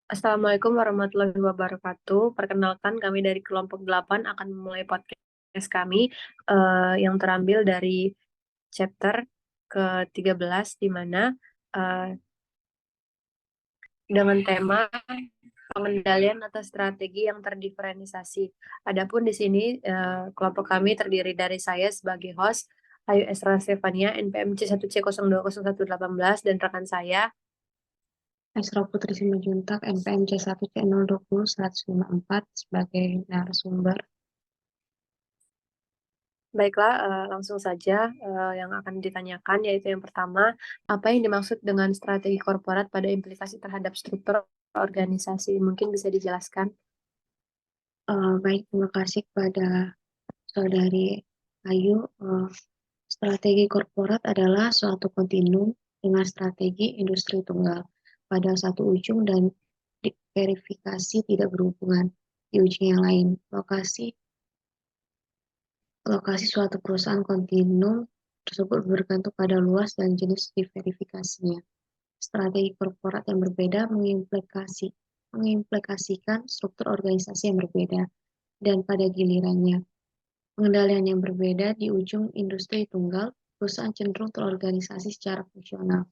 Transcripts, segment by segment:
Assalamualaikum warahmatullahi wabarakatuh. Perkenalkan, kami dari kelompok 8 akan memulai podcast kami yang terambil dari chapter ke-13 di mana eh, dengan tema pengendalian atau strategi yang terdiferensiasi. Adapun di sini kelompok kami terdiri dari saya sebagai host, Ayu Esra Stefania, NPM C1C020118 dan rekan saya. Esra Putri Simanjuntak, NPM C1C020-154 sebagai narasumber. Baiklah, langsung saja yang akan ditanyakan, yaitu yang pertama, apa yang dimaksud dengan strategi korporat pada implikasi terhadap struktur organisasi? Mungkin bisa dijelaskan. Baik, terima kasih kepada Saudari Ayu. Strategi korporat adalah suatu kontinum dengan strategi industri tunggal pada satu ujung dan verifikasi tidak berhubungan di ujung yang lain. Lokasi suatu perusahaan kontinum tersebut bergantung pada luas dan jenis diverifikasinya. Strategi korporat yang berbeda mengimplikasikan struktur organisasi yang berbeda, dan pada gilirannya, pengendalian yang berbeda di ujung industri tunggal, perusahaan cenderung terorganisasi secara fungsional.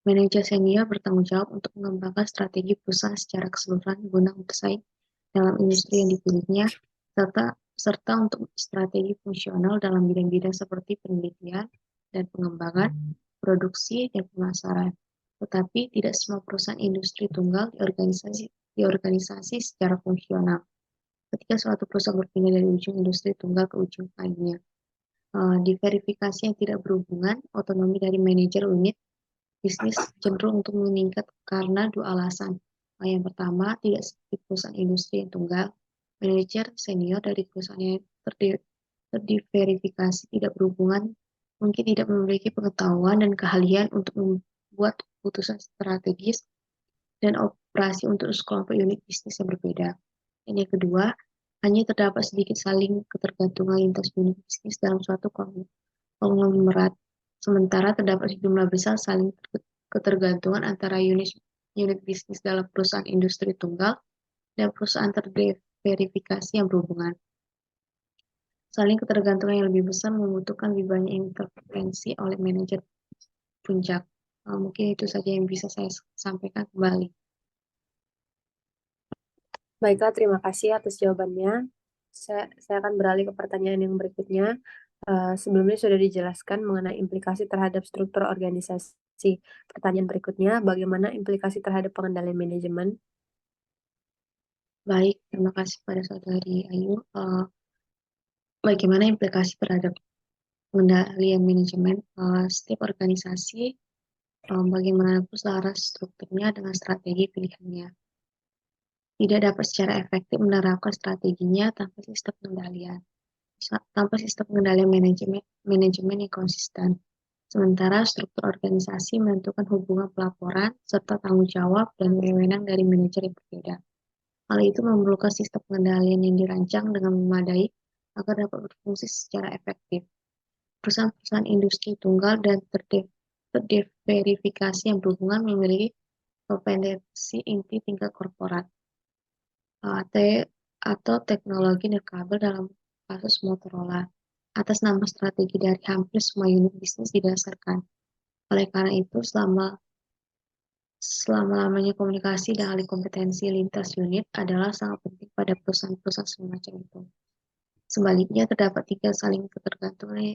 Manajer senior bertanggung jawab untuk mengembangkan strategi perusahaan secara keseluruhan guna bersaing dalam industri yang dipilihnya, serta untuk strategi fungsional dalam bidang-bidang seperti penelitian dan pengembangan, produksi, dan pemasaran. Tetapi tidak semua perusahaan industri tunggal diorganisasi secara fungsional. Ketika suatu perusahaan berpindah dari ujung industri tunggal ke ujung lainnya, diverifikasi yang tidak berhubungan, otonomi dari manajer unit bisnis cenderung untuk meningkat karena dua alasan. Yang pertama, tidak seperti perusahaan industri yang tunggal, manajer senior dari perusahaan yang terdiverifikasi tidak berhubungan, mungkin tidak memiliki pengetahuan dan keahlian untuk membuat keputusan strategis dan operasi untuk sekelompok unit bisnis yang berbeda. Dan yang kedua, hanya terdapat sedikit saling ketergantungan lintas unit bisnis dalam suatu konglomerat, sementara terdapat sejumlah besar saling ketergantungan antara unit bisnis dalam perusahaan industri tunggal dan perusahaan terverifikasi yang berhubungan. Saling ketergantungan yang lebih besar membutuhkan lebih banyak intervensi oleh manajer puncak. Mungkin itu saja yang bisa saya sampaikan kembali. Baiklah, terima kasih atas jawabannya. Saya akan beralih ke pertanyaan yang berikutnya. Sebelumnya sudah dijelaskan mengenai implikasi terhadap struktur organisasi. Pertanyaan berikutnya, bagaimana implikasi terhadap pengendalian manajemen? Baik, terima kasih pada Saudari Ayu. Bagaimana implikasi terhadap pengendalian manajemen setiap organisasi, bagaimanapun selaras strukturnya dengan strategi pilihannya. Tidak dapat secara efektif menerapkan strateginya tanpa sistem pengendalian. Manajemen yang konsisten. Sementara struktur organisasi menentukan hubungan pelaporan serta tanggung jawab dan wewenang dari manajer yang berbeda. Hal itu memerlukan sistem pengendalian yang dirancang dengan memadai agar dapat berfungsi secara efektif. Perusahaan-perusahaan industri tunggal dan terdiverifikasi yang berhubungan memiliki kompetensi inti tingkat korporat atau teknologi nirkabel dalam kasus Motorola atas nama strategi dari hampir semua unit bisnis didasarkan. Oleh karena itu, selama-lamanya komunikasi dan alih kompetensi lintas unit adalah sangat penting pada perusahaan-perusahaan semacam itu. Sebaliknya, terdapat tiga saling ketergantungan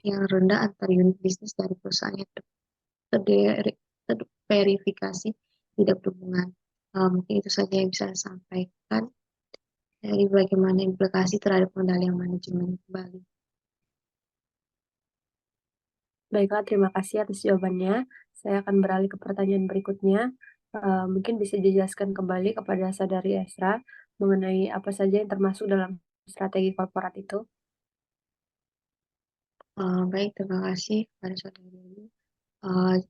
yang rendah antar unit bisnis dari perusahaan yang terverifikasi tidak berhubungan. Mungkin itu saja yang bisa saya sampaikan dari bagaimana implikasi terhadap pengendalian manajemen kembali. Baiklah, terima kasih atas jawabannya. Saya akan beralih ke pertanyaan berikutnya. Mungkin bisa dijelaskan kembali kepada Saudari Esra mengenai apa saja yang termasuk dalam strategi korporat itu. Baik, terima kasih pada saudara ini. Uh,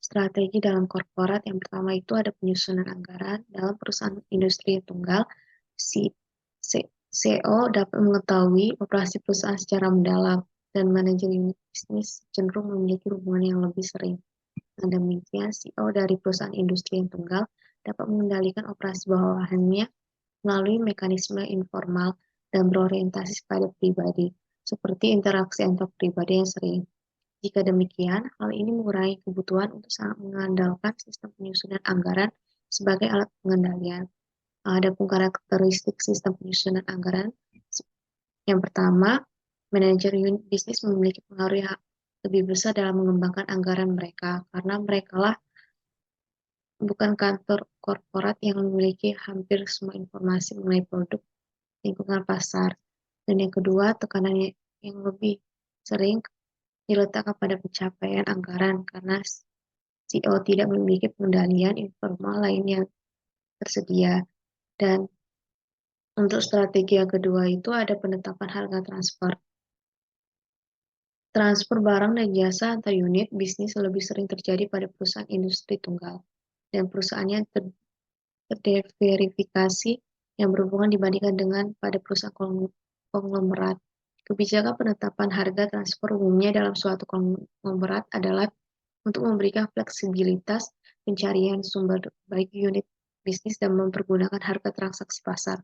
Strategi dalam korporat yang pertama itu ada penyusunan anggaran dalam perusahaan industri tunggal. CEO dapat mengetahui operasi perusahaan secara mendalam dan manajer unit bisnis cenderung memiliki hubungan yang lebih sering Dengan demikian, CEO dari perusahaan industri yang tunggal dapat mengendalikan operasi bawahannya melalui mekanisme informal dan berorientasi pada pribadi, seperti interaksi antar pribadi yang sering. Jika demikian, hal ini mengurangi kebutuhan untuk sangat mengandalkan sistem penyusunan anggaran sebagai alat pengendalian. Adapun karakteristik sistem penyusunan anggaran, yang pertama, manajer unit bisnis memiliki pengaruh yang lebih besar dalam mengembangkan anggaran mereka, karena mereka lah bukan kantor korporat yang memiliki hampir semua informasi mengenai produk lingkungan pasar. Dan yang kedua, tekanan yang lebih sering diletakkan pada pencapaian anggaran karena CEO tidak memiliki pengendalian informal lain yang tersedia. Dan untuk strategi yang kedua itu ada penetapan harga transfer. Transfer barang dan jasa antar unit bisnis lebih sering terjadi pada perusahaan industri tunggal dan perusahaannya terverifikasi yang berhubungan dibandingkan dengan pada perusahaan konglomerat. Kebijakan penetapan harga transfer umumnya dalam suatu konglomerat adalah untuk memberikan fleksibilitas pencarian sumber baik unit bisnis dan mempergunakan harga transaksi pasar.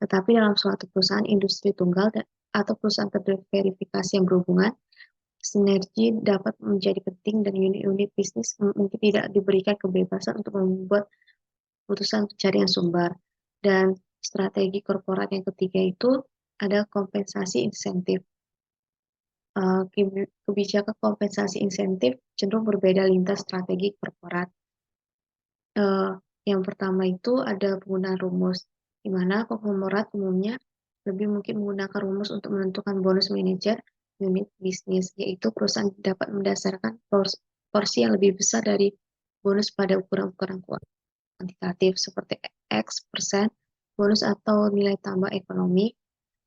Tetapi dalam suatu perusahaan industri tunggal atau perusahaan terverifikasi yang berhubungan, sinergi dapat menjadi penting dan unit-unit bisnis mungkin tidak diberikan kebebasan untuk membuat keputusan pencarian sumber. Dan strategi korporat yang ketiga itu ada kompensasi insentif. Kebijakan kompensasi insentif cenderung berbeda lintas strategi korporat. Yang pertama itu ada penggunaan rumus, di mana konglomerat umumnya lebih mungkin menggunakan rumus untuk menentukan bonus manajer unit bisnis, yaitu perusahaan dapat mendasarkan porsi yang lebih besar dari bonus pada ukuran-ukuran kuantitatif seperti X% bonus atau nilai tambah ekonomi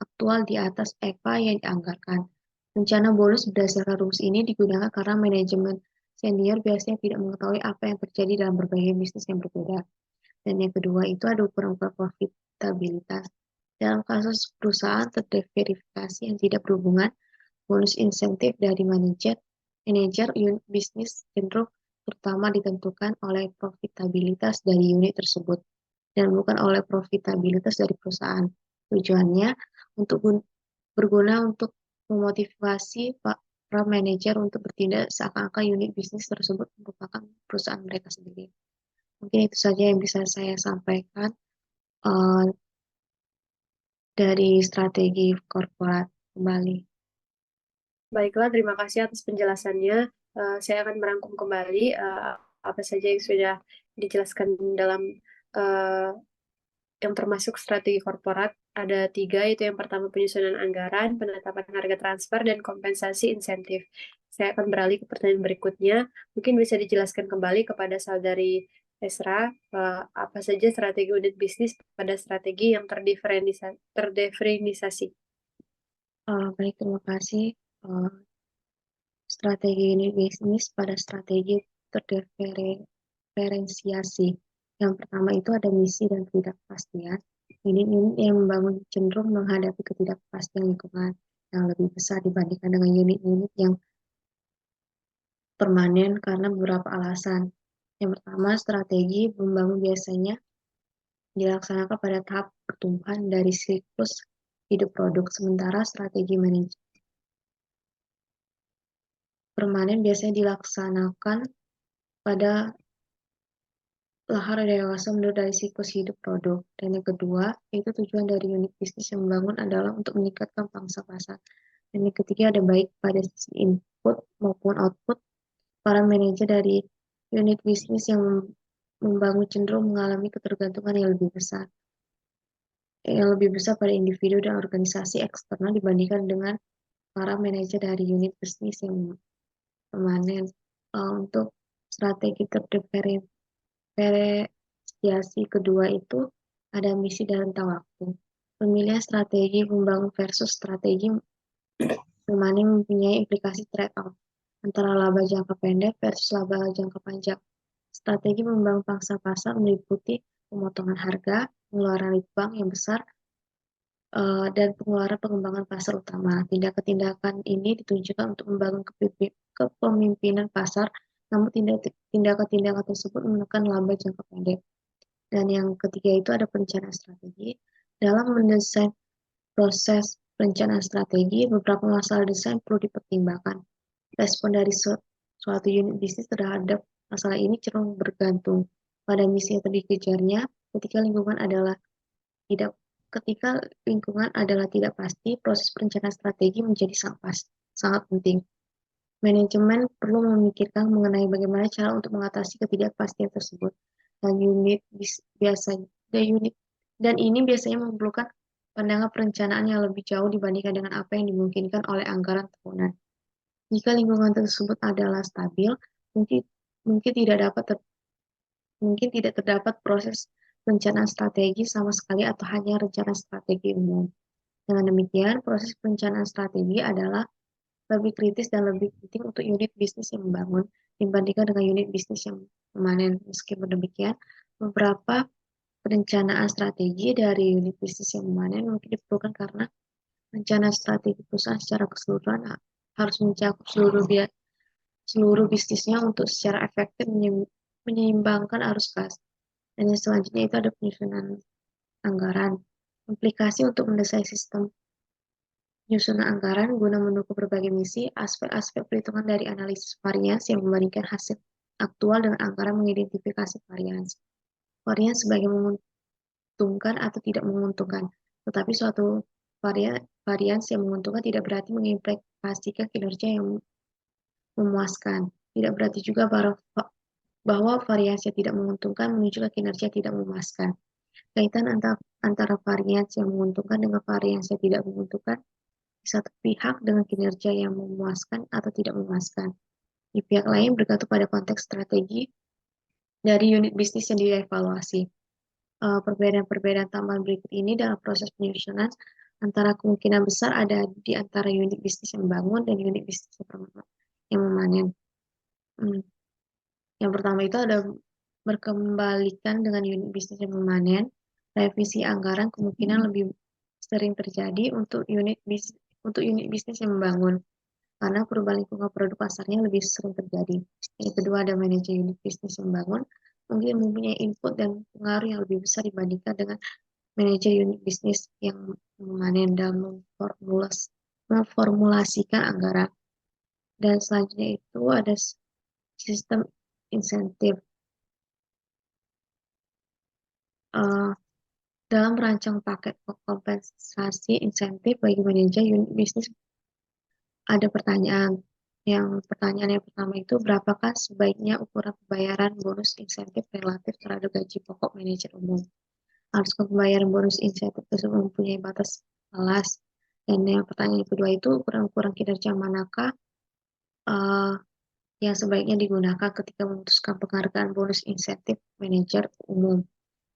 aktual di atas EVA yang dianggarkan. Rencana bonus berdasarkan rumus ini digunakan karena manajemen senior biasanya tidak mengetahui apa yang terjadi dalam berbagai bisnis yang berbeda. Dan yang kedua itu ada ukuran-ukuran profitabilitas. Dalam kasus perusahaan terverifikasi yang tidak berhubungan, bonus insentif dari manajer unit bisnis cenderung terutama ditentukan oleh profitabilitas dari unit tersebut dan bukan oleh profitabilitas dari perusahaan. Tujuannya untuk berguna untuk memotivasi para manajer untuk bertindak seakan-akan unit bisnis tersebut merupakan perusahaan mereka sendiri. Mungkin itu saja yang bisa saya sampaikan dari strategi korporat kembali. Baiklah, terima kasih atas penjelasannya. Saya akan merangkum kembali apa saja yang sudah dijelaskan dalam yang termasuk strategi korporat. Ada 3, yaitu yang pertama penyusunan anggaran, penetapan harga transfer, dan kompensasi insentif. Saya akan beralih ke pertanyaan berikutnya. Mungkin bisa dijelaskan kembali kepada saudari Esra, apa saja strategi unit bisnis pada strategi yang terdefinisasi. Baik, terima kasih. Strategi unit bisnis pada strategi terdiferensiasi. Yang pertama itu ada misi dan ketidakpastian. Unit-unit yang membangun cenderung menghadapi ketidakpastian lingkungan yang lebih besar dibandingkan dengan unit-unit yang permanen karena beberapa alasan. Yang pertama, strategi membangun biasanya dilaksanakan pada tahap pertumbuhan dari siklus hidup produk, sementara strategi manajemen permanen biasanya dilaksanakan pada lahar dewasa menurut dari siklus hidup produk. Dan yang kedua, itu tujuan dari unit bisnis yang membangun adalah untuk meningkatkan pangsa pasar. Dan yang ketiga ada baik pada sisi input maupun output. Para manajer dari unit bisnis yang membangun cenderung mengalami ketergantungan yang lebih besar pada individu dan organisasi eksternal dibandingkan dengan para manajer dari unit bisnis yang permanen. Untuk strategi terdiferensiasi kedua itu ada misi dan rentang waktu. Pemilihan strategi membangun versus strategi permanen mempunyai implikasi trade-off antara laba jangka pendek versus laba jangka panjang. Strategi membangun pangsa pasar meliputi pemotongan harga, pengeluaran bank yang besar, dan pengeluaran pengembangan pasar utama. Tindakan-tindakan ini ditunjukkan untuk membangun kepemimpinan pasar namun tindakan-tindakan tersebut menekan laba jangka pendek. Dan yang ketiga itu ada perencanaan strategi. Dalam mendesain proses perencanaan strategi, beberapa masalah desain perlu dipertimbangkan. Respon dari suatu unit bisnis terhadap masalah ini cenderung bergantung pada misi yang dikejarnya. Tidak Ketika lingkungan adalah tidak pasti, proses perencanaan strategi menjadi sangat penting. Manajemen perlu memikirkan mengenai bagaimana cara untuk mengatasi ketidakpastian tersebut. Dan ini biasanya memerlukan pandangan perencanaan yang lebih jauh dibandingkan dengan apa yang dimungkinkan oleh anggaran tahunan. Jika lingkungan tersebut adalah stabil, mungkin mungkin tidak dapat mungkin tidak terdapat proses perencanaan strategi sama sekali atau hanya rencana strategi umum. Dengan demikian, proses perencanaan strategi adalah lebih kritis dan lebih penting untuk unit bisnis yang membangun dibandingkan dengan unit bisnis yang memanen. Meskipun demikian, beberapa perencanaan strategi dari unit bisnis yang memanen mungkin diperlukan karena rencana strategi perusahaan secara keseluruhan harus mencakup seluruh bisnisnya untuk secara efektif menyeimbangkan arus kas. Dan yang selanjutnya itu ada penyusunan anggaran. Implikasi untuk mendesain sistem penyusunan anggaran guna mendukung berbagai misi, aspek-aspek perhitungan dari analisis varians yang membandingkan hasil aktual dengan anggaran mengidentifikasi varians. Varians sebagai menguntungkan atau tidak menguntungkan, tetapi suatu varians yang menguntungkan tidak berarti mengimplikasikan kinerja yang memuaskan. Tidak berarti juga bahwa varians yang tidak menguntungkan menunjukkan kinerja tidak memuaskan. Kaitan antara varians yang menguntungkan dengan varians yang tidak menguntungkan di satu pihak dengan kinerja yang memuaskan atau tidak memuaskan. Di pihak lain bergantung pada konteks strategi dari unit bisnis yang dievaluasi. Perbedaan-perbedaan tambahan berikut ini dalam proses penyusunan antara kemungkinan besar ada di antara unit bisnis yang membangun dan unit bisnis yang memanen. Yang pertama itu ada berkembalikan dengan unit bisnis yang memanen. Revisi anggaran kemungkinan lebih sering terjadi untuk unit bisnis yang membangun, karena perubahan lingkungan produk pasarnya lebih sering terjadi. Yang kedua ada manajer unit bisnis yang membangun, mungkin mempunyai input dan pengaruh yang lebih besar dibandingkan dengan manajer unit bisnis yang memanen dalam memformulasikan anggaran. Dan selanjutnya itu ada sistem insentif. Dalam merancang paket kompensasi insentif bagi manajer unit bisnis, ada pertanyaan. Pertanyaan yang pertama itu, berapakah sebaiknya ukuran pembayaran bonus insentif relatif terhadap gaji pokok manajer umum? Haruskah pembayaran bonus insentif tersebut mempunyai batas alas? Dan yang pertanyaan kedua itu, ukuran-ukuran kinerja manakah yang sebaiknya digunakan ketika memutuskan penghargaan bonus insentif manajer umum?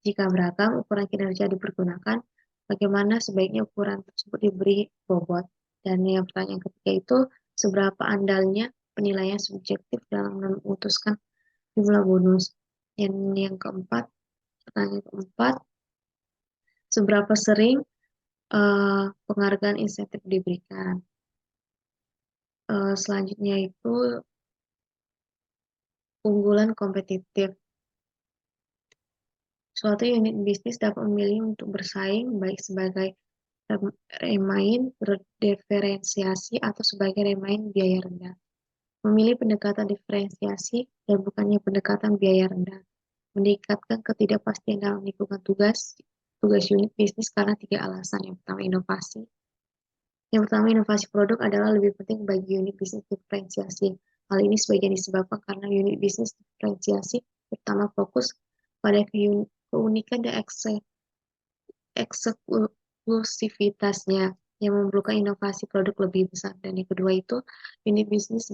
Jika beragam ukuran kinerja dipergunakan, bagaimana sebaiknya ukuran tersebut diberi bobot? Dan yang pertanyaan ketiga itu, seberapa andalnya penilaian subjektif dalam memutuskan jumlah bonus? Yang keempat, pertanyaan keempat, seberapa sering penghargaan insentif diberikan? Selanjutnya itu unggulan kompetitif. Suatu unit bisnis dapat memilih untuk bersaing baik sebagai remain berdiferensiasi atau sebagai remain biaya rendah. Memilih pendekatan diferensiasi dan bukannya pendekatan biaya rendah. Meningkatkan ketidakpastian dalam lingkungan tugas unit bisnis karena 3 alasan. Yang pertama, inovasi produk adalah lebih penting bagi unit bisnis diferensiasi. Hal ini sebagian disebabkan karena unit bisnis diferensiasi pertama fokus pada keunikan dan eksklusivitasnya yang memerlukan inovasi produk lebih besar. Dan yang kedua itu, unit bisnis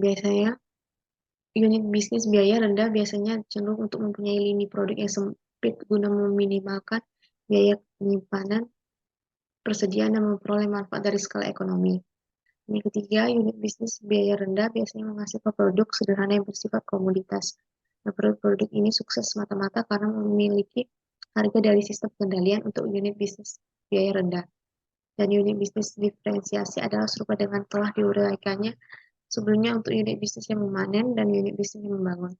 biaya rendah biasanya cenderung untuk mempunyai lini produk yang sempit guna meminimalkan biaya penyimpanan, persediaan, dan memperoleh manfaat dari skala ekonomi. Yang ketiga, unit bisnis biaya rendah biasanya menghasilkan produk sederhana yang bersifat komoditas. Nah, produk-produk ini sukses semata-mata karena memiliki harga dari sistem pengendalian untuk unit bisnis biaya rendah. Dan unit bisnis diferensiasi adalah serupa dengan telah diuraikannya sebelumnya untuk unit bisnis yang memanen dan unit bisnis yang membangun.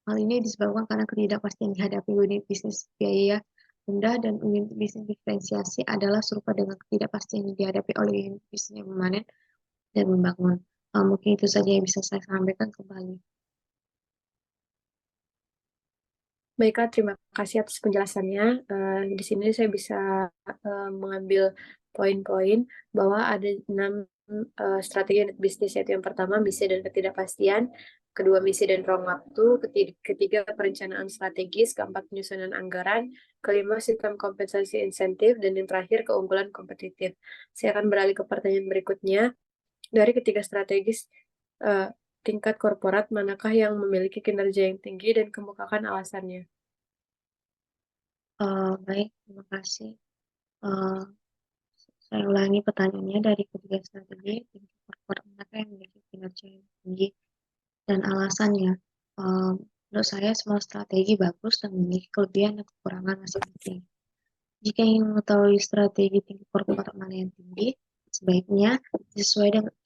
Hal ini disebabkan karena ketidakpastian dihadapi unit bisnis biaya rendah dan unit bisnis diferensiasi adalah serupa dengan ketidakpastian yang dihadapi oleh unit bisnis yang memanen dan membangun. Mungkin itu saja yang bisa saya sampaikan kembali. Baiklah, terima kasih atas penjelasannya. Di sini saya bisa mengambil poin-poin bahwa ada 6 strategi unit bisnis, yaitu yang pertama misi dan ketidakpastian, kedua misi dan ruang waktu, ketiga perencanaan strategis, keempat penyusunan anggaran, kelima sistem kompensasi insentif, dan yang terakhir keunggulan kompetitif. Saya akan beralih ke pertanyaan berikutnya. Dari ketiga strategis tingkat korporat, manakah yang memiliki kinerja yang tinggi, dan kemukakan alasannya? Baik, terima kasih. Uh, saya ulangi pertanyaannya, dari ketiga strategi tingkat korporat manakah yang memiliki kinerja yang tinggi dan alasannya. Menurut saya semua strategi bagus dan memiliki kelebihan dan kekurangan masing-masing. Jika ingin mengetahui strategi tingkat korporat mana yang tinggi, sebaiknya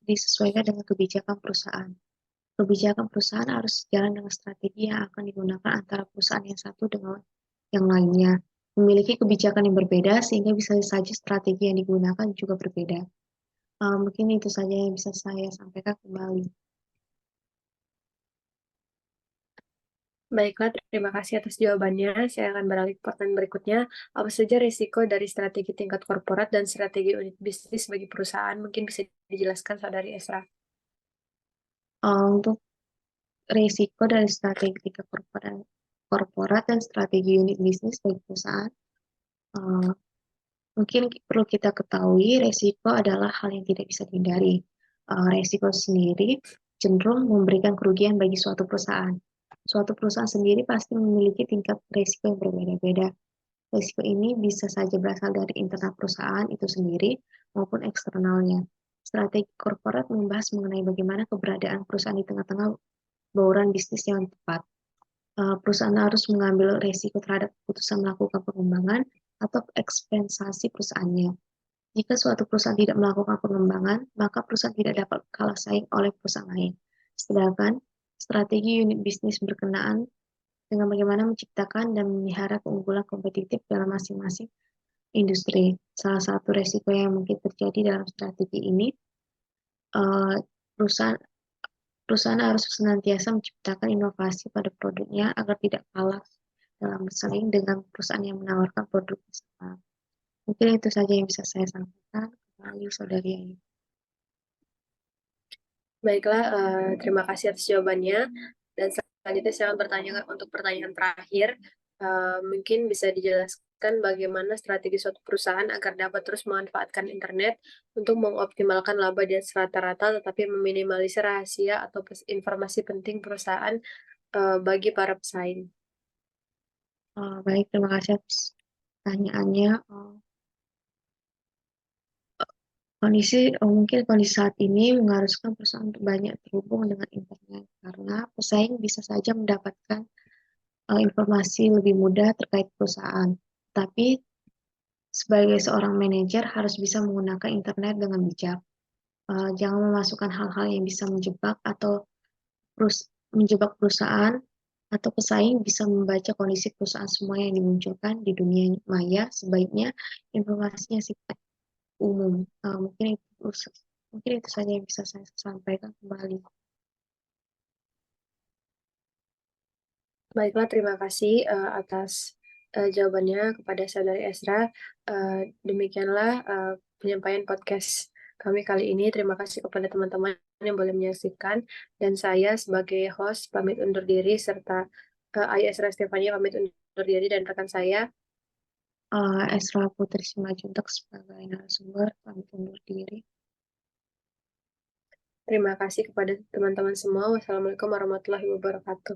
disesuaikan dengan kebijakan perusahaan. Kebijakan perusahaan harus sejalan dengan strategi yang akan digunakan antara perusahaan yang satu dengan yang lainnya. Memiliki kebijakan yang berbeda sehingga bisa saja strategi yang digunakan juga berbeda. Mungkin itu saja yang bisa saya sampaikan kembali. Baiklah, terima kasih atas jawabannya. Saya akan beralih ke pertanyaan berikutnya. Apa saja risiko dari strategi tingkat korporat dan strategi unit bisnis bagi perusahaan? Mungkin bisa dijelaskan, Saudari Esra. Untuk risiko dari strategi tingkat korporat dan strategi unit bisnis bagi perusahaan, uh, mungkin perlu kita ketahui risiko adalah hal yang tidak bisa dihindari. Risiko sendiri cenderung memberikan kerugian bagi suatu perusahaan. Suatu perusahaan sendiri pasti memiliki tingkat risiko yang berbeda-beda. Risiko ini bisa saja berasal dari internal perusahaan itu sendiri maupun eksternalnya. Strategi korporat membahas mengenai bagaimana keberadaan perusahaan di tengah-tengah bauran bisnis yang tepat. Perusahaan harus mengambil risiko terhadap keputusan melakukan pengembangan atau ekspansi perusahaannya. Jika suatu perusahaan tidak melakukan pengembangan, maka perusahaan tidak dapat kalah saing oleh perusahaan lain. Sedangkan strategi unit bisnis berkenaan dengan bagaimana menciptakan dan memelihara keunggulan kompetitif dalam masing-masing industri. Salah satu resiko yang mungkin terjadi dalam strategi ini, eh, perusahaan perusahaan harus senantiasa menciptakan inovasi pada produknya agar tidak kalah dalam bersaing dengan perusahaan yang menawarkan produk yang sama. Mungkin itu saja yang bisa saya sampaikan. Kembali, Saudari Ayu. Baiklah, terima kasih atas jawabannya. Dan selanjutnya saya akan bertanya untuk pertanyaan terakhir. Mungkin bisa dijelaskan bagaimana strategi suatu perusahaan agar dapat terus memanfaatkan internet untuk mengoptimalkan laba dan rata-rata, tetapi meminimalisir rahasia atau informasi penting perusahaan bagi para pesaing. Baik, terima kasih atas pertanyaannya. Mungkin kondisi saat ini mengharuskan perusahaan untuk banyak terhubung dengan internet karena pesaing bisa saja mendapatkan informasi lebih mudah terkait perusahaan. Tapi sebagai seorang manajer harus bisa menggunakan internet dengan bijak. Jangan memasukkan hal-hal yang bisa menjebak perusahaan atau pesaing bisa membaca kondisi perusahaan semua yang dimunculkan di dunia maya. Sebaiknya informasinya sifat umum. Mungkin itu saja yang bisa saya sampaikan kembali. Baiklah, terima kasih atas jawabannya kepada Saudari Esra. Demikianlah penyampaian podcast kami kali ini. Terima kasih kepada teman-teman yang boleh menyaksikan. Dan saya sebagai host pamit undur diri, serta Ayu Esra Stefania pamit undur diri, dan rekan saya. Esra Putri Simajuntak sebagai narasumber pamit undur diri. Terima kasih kepada teman-teman semua. Wassalamualaikum warahmatullahi wabarakatuh.